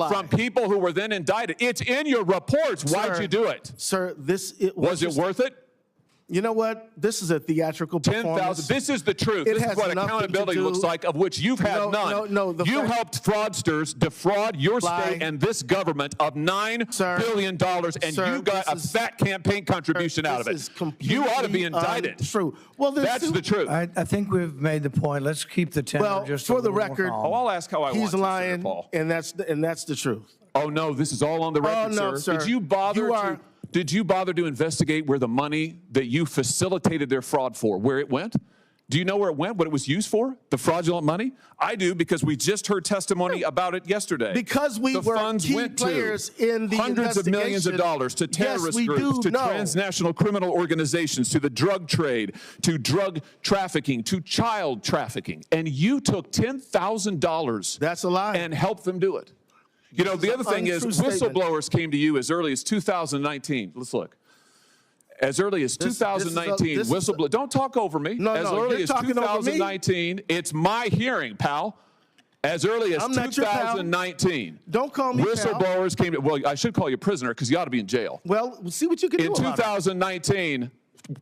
from people who were then indicted. It's in your reports. Why'd you do it? Sir, was it worth it? You know what? This is a theatrical performance. 10,000. This is the truth. This is what accountability looks like, of which you've had none. You helped fraudsters defraud your state and this government of $9 billion, and you got a fat campaign contribution out of it. You ought to be indicted. True. Well, that's the truth. I think we've made the point. Let's keep the tenor just for the record. Oh, I'll ask how I want to. He's lying, Paul. and that's the truth. Oh no, this is all on the record, no, sir. Did you bother Did you bother to investigate where the money that you facilitated their fraud for, where it went? Do you know where it went, what it was used for, the fraudulent money? I do, because we just heard testimony about it yesterday. Because we were key players in the hundreds of millions of dollars to terrorist groups, to transnational criminal organizations, to the drug trade, to drug trafficking, to child trafficking. And you took $10,000 That's a lie. And helped them do it. You know, the other thing is, whistleblowers came to you as early as 2019. Let's look. As early as 2019, whistleblower. Don't talk over me. As early as 2019, it's my hearing, pal. As early as 2019. Don't call me whistleblowers came to, well, I should call you prisoner because you ought to be in jail. Well, we'll see what you can do. In 2019,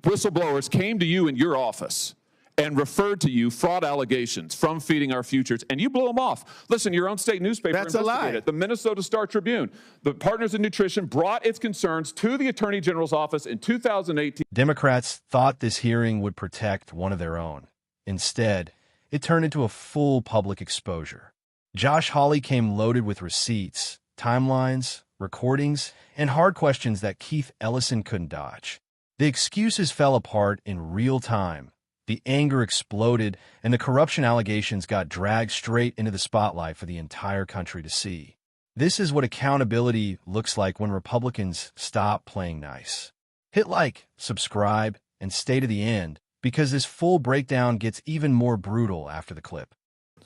whistleblowers came to you in your office and referred to you fraud allegations from Feeding Our Futures, and you blew them off. Listen, your own state newspaper investigated it. The Minnesota Star Tribune, the Partners in Nutrition, brought its concerns to the Attorney General's office in 2018. Democrats thought this hearing would protect one of their own. Instead, it turned into a full public exposure. Josh Hawley came loaded with receipts, timelines, recordings, and hard questions that Keith Ellison couldn't dodge. The excuses fell apart in real time. The anger exploded, and the corruption allegations got dragged straight into the spotlight for the entire country to see. This is what accountability looks like when Republicans stop playing nice. Hit like, subscribe, and stay to the end, because this full breakdown gets even more brutal after the clip.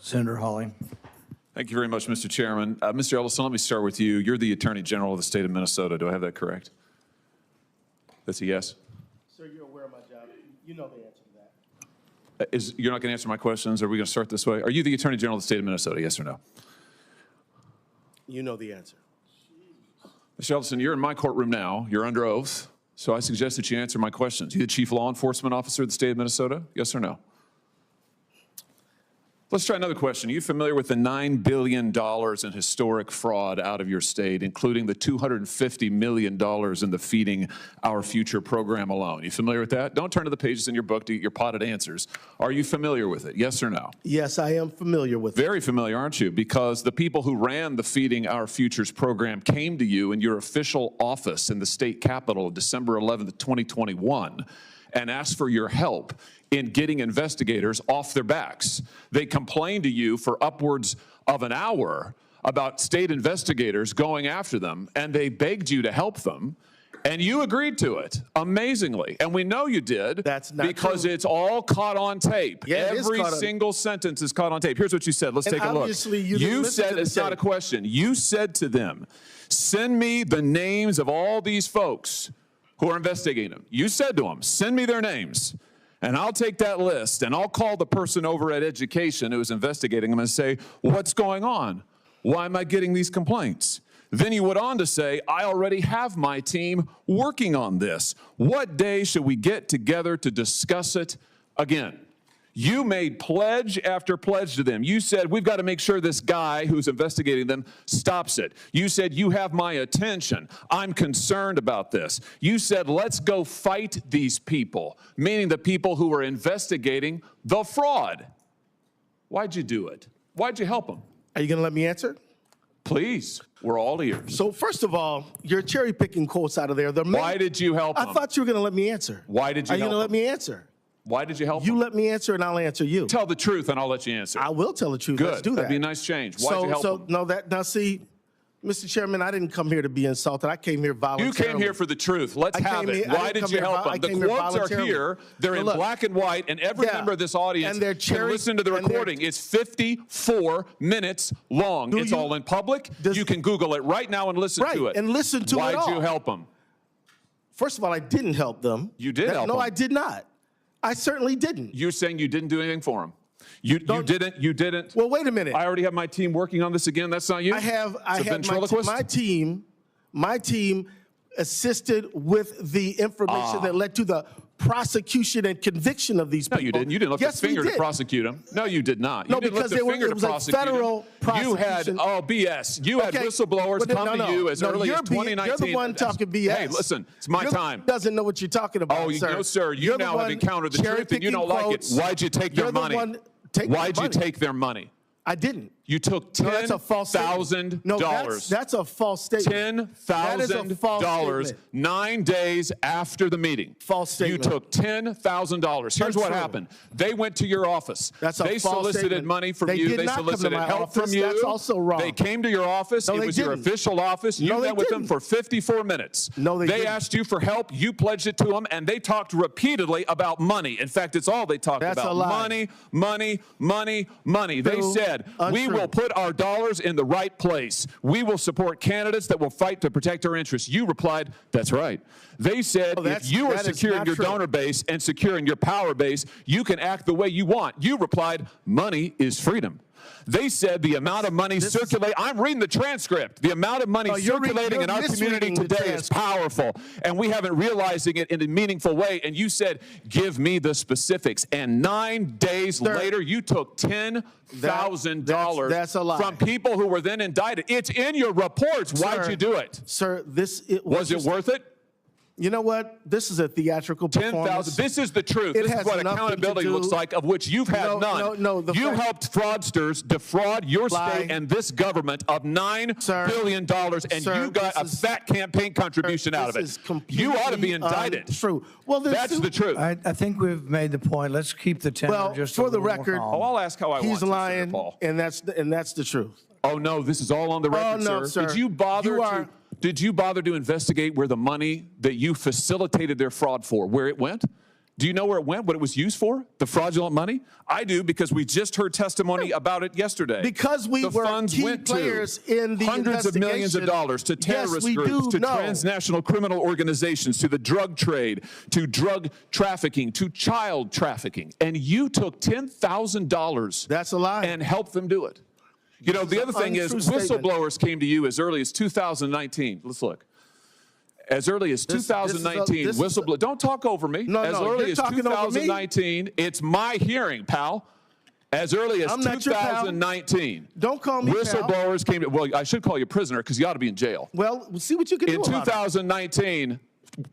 Senator Hawley. Thank you very much, Mr. Chairman. Mr. Ellison, let me start with you. You're the Attorney General of the state of Minnesota. Do I have that correct? That's a yes? Sir, you're aware of my job. You know the answer. You're not going to answer my questions? Are we going to start this way? Are you the Attorney General of the state of Minnesota, yes or no? You know the answer. Mr. Ellison, you're in my courtroom now. You're under oath. So I suggest that you answer my questions. You the Chief Law Enforcement Officer of the state of Minnesota, yes or no? Let's try another question. Are you familiar with the $9 billion in historic fraud out of your state, including the $250 million in the Feeding Our Future program alone? You familiar with that? Don't turn to the pages in your book to get your potted answers. Are you familiar with it? Yes or no? Yes, I am familiar with it. Very familiar, aren't you? Because the people who ran the Feeding Our Futures program came to you in your official office in the state capitol December 11th, 2021, and asked for your help in getting investigators off their backs. They complained to you for upwards of an hour about state investigators going after them, and they begged you to help them, and you agreed to it, amazingly. And we know you did. That's not because true. It's all caught on tape. Yeah, every single sentence is caught on tape. Here's what you said. Let's take a look. Obviously, you said, it's not a question. You said to them, send me the names of all these folks who are investigating them. You said to them, send me their names. And I'll take that list, and I'll call the person over at Education who is investigating them and say, what's going on? Why am I getting these complaints? Then he went on to say, I already have my team working on this. What day should we get together to discuss it again? You made pledge after pledge to them. You said, we've got to make sure this guy who's investigating them stops it. You said, you have my attention. I'm concerned about this. You said, let's go fight these people, meaning the people who are investigating the fraud. Why'd you do it? Why'd you help them? Are you going to let me answer? Please, we're all ears. So first of all, you're cherry-picking quotes out of there. Why did you help them? I thought you were going to let me answer. Why did you help them? Are you going to let me answer? Why did you help You them? let me answer, and I'll answer you. Tell the truth, and I'll let you answer. I will tell the truth. Good. Let's do that. That'd be a nice change. Why'd you help them? Now see, Mr. Chairman, I didn't come here to be insulted. I came here voluntarily. You came here for the truth. Let's have it. Why did you help them? The quotes are here. They're in black and white, and every member of this audience can listen to the recording. It's 54 minutes long. It's all in public. You can Google it right now and listen to it. And listen to it all. Why'd you help them? First of all, I didn't help them. You did help them. No, I did not. I certainly didn't. You're saying you didn't do anything for them. You didn't. Well, wait a minute. I already have my team working on this again. That's not you? I have ventriloquist? my team assisted with the information that led to the prosecution and conviction of these people. No, you didn't. You didn't lift Yes, a finger we to did. prosecute them. No, you did not. You No, didn't because lift a finger it was to a prosecute federal them. You had, prosecution. BS. You had Okay, whistleblowers but then- come to you as early as 2019. You're the one talking BS. Hey, listen, it's my time. Doesn't know what you're talking about, Oh, sir. no, sir. You You're the now have one encountered the truth and you don't like it. cherry-picking Why'd you take their You're the money? one take their Why'd you money. take their money? I didn't. You took No, that's a false statement. $10,000. No, that's a false statement. That is a false $10,000 statement. 9 days after the meeting. False statement. You took $10,000. Here's what Untrue. happened. They went to your office. That's a They false solicited statement. money from They you. did They not come to solicited my help office. from you. That's also wrong. They came to your office. No, It they was your didn't. official office. You No, they met with them didn't. for 54 minutes. No, they didn't. asked you for help. You pledged it to them, and they talked repeatedly about money. In fact, it's all they talked That's about. a lie. Money, money, money, money. They True. said, we Untrue. will put our dollars in the right place. We will support candidates that will fight to protect our interests. You replied, that's right. They said, if you are that is securing not your true. donor base and securing your power base, you can act the way you want. You replied, money is freedom. They said the amount of money circulating, I'm reading the transcript, the amount of money circulating in our community misreading the today is powerful, and we haven't realizing it in a meaningful way. And you said, give me the specifics. And 9 days later, you took $10,000 That's a lie. from people who were then indicted. It's in your reports. Why'd you do it? Sir, Was it worth it? You know what? This is a theatrical performance. 10,000. This is the truth. It This is has what nothing to accountability do- looks like, of which you've had none. No, you helped fraudsters defraud your Lie. state and this government of $9 billion, and Sir, you got a this is- fat campaign contribution out of This is it. completely You ought to be indicted. untrue. Well, That's the truth. I think we've made the point. Let's keep the tenor Well, just for a the little more record, calm. Oh, I'll ask how I want He's to, lying, Senator Paul. and that's the truth. Oh, no, this is all on the record, no, sir. Did you bother You are- Did you bother to investigate where the money that you facilitated their fraud for, where it went? Do you know where it went, what it was used for, the fraudulent money? I do, because we just heard testimony about it yesterday. Because we the were funds key went players to in the hundreds of millions of investigation. dollars to Yes, terrorist we groups, do to know. transnational criminal organizations, to the drug trade, to drug trafficking, to child trafficking. And you took $10,000 That's a lie. and helped them do it. You know, the other thing is, untrue statement. whistleblowers came to you as early as 2019. Let's look. As early as This is 2019, whistleblower. Don't talk over me. No, as no, early you're as talking over me. 2019, it's my hearing, pal. As early as I'm not your pal. 2019. Don't call me pal. Whistleblowers came to, well, I should call you prisoner because you ought to be in jail. Well, we'll see what you can In do about it. 2019,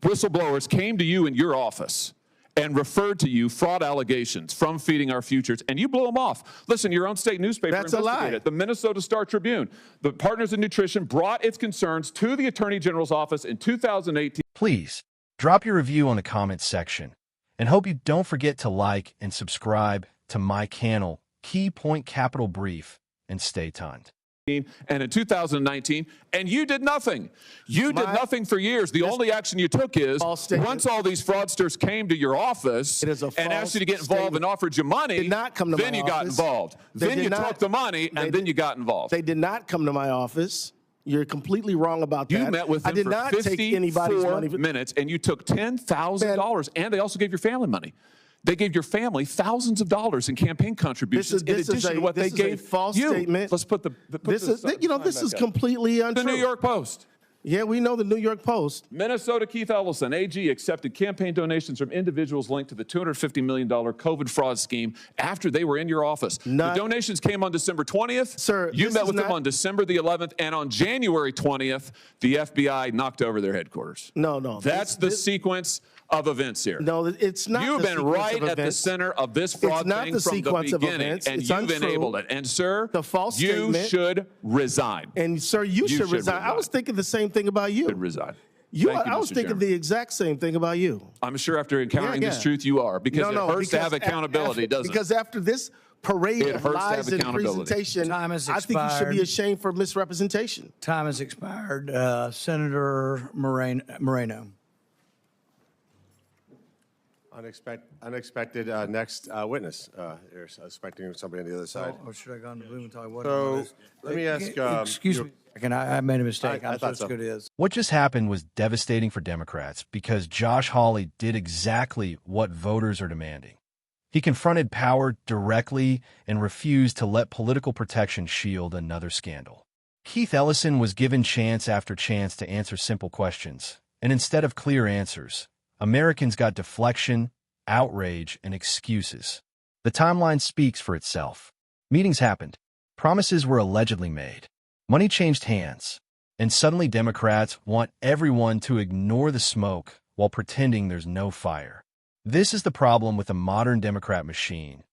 whistleblowers came to you in your office and referred to you fraud allegations from Feeding Our Futures, and you blew them off. Listen, your own state newspaper That's a investigated lie. it. The Minnesota Star Tribune, the Partners in Nutrition, brought its concerns to the Attorney General's office in 2018. Please drop your review on the comments section, and hope you don't forget to like and subscribe to my channel, Key Point Capital Brief, and stay tuned. And in 2019, and you did nothing. You did nothing for years. The only action you took is, false statement. once all these fraudsters came to your office It is a and asked you to false get involved statement. and offered you money, Did not come to then my you got office. involved. They Then did you not- took the money, they and then did- you got involved. They did not come to my office. You're completely wrong about that. You met with them I did for not take anybody's 54 money. minutes, and you took $10,000, and they also gave your family money. They gave your family thousands of dollars in campaign contributions in addition to what they gave a false you. statement. Let's put the This is, you know, this is completely untrue. the New York Post. Yeah, we know the New York Post. Minnesota Keith Ellison, AG, accepted campaign donations from individuals linked to the $250 million COVID fraud scheme after they were in your office. The donations came on December 20th. Sir, you this met is with them not- on December the 11th, and on January 20th, the FBI knocked over their headquarters. No. That's the sequence of events here. No, it's not. You've the been sequence right of at the events. center of this fraud It's not thing the from the sequence of beginning, events. and It's you've untrue. enabled it. And, sir, The false you statement- should resign. And sir, you should resign. I was thinking the same thing about you. Should resign. You, Thank you, I was Mr. thinking Chairman. the exact same thing about you. I'm sure after encountering Yeah, this yeah. truth, you are, because it hurts to have because accountability, doesn't it? Because after this parade It of hurts to have lies and accountability. presentation, Time has I think you should be expired. ashamed for misrepresentation. Time has expired. Senator Moreno. Unexpected next witness. You're expecting somebody on the other side. Or should I go on to Blumenthal? What So, is- let me ask, Excuse your- me. I made a mistake. I I'm thought so so. good it is. What just happened was devastating for Democrats because Josh Hawley did exactly what voters are demanding. He confronted power directly and refused to let political protection shield another scandal. Keith Ellison was given chance after chance to answer simple questions, and instead of clear answers, Americans got deflection, outrage, and excuses. The timeline speaks for itself. Meetings happened. Promises were allegedly made. Money changed hands. And suddenly Democrats want everyone to ignore the smoke while pretending there's no fire. This is the problem with the modern Democrat machine.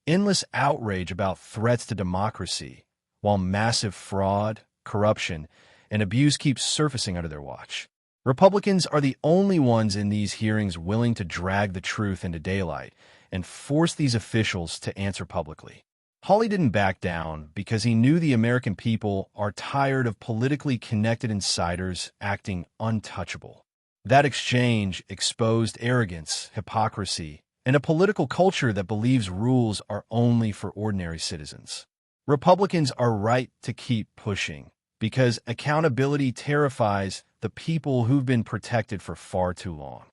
Endless outrage about threats to democracy, while massive fraud, corruption, and abuse keeps surfacing under their watch. Republicans are the only ones in these hearings willing to drag the truth into daylight and force these officials to answer publicly. Hawley didn't back down because he knew the American people are tired of politically connected insiders acting untouchable. That exchange exposed arrogance, hypocrisy, and a political culture that believes rules are only for ordinary citizens. Republicans are right to keep pushing because accountability terrifies the people who've been protected for far too long.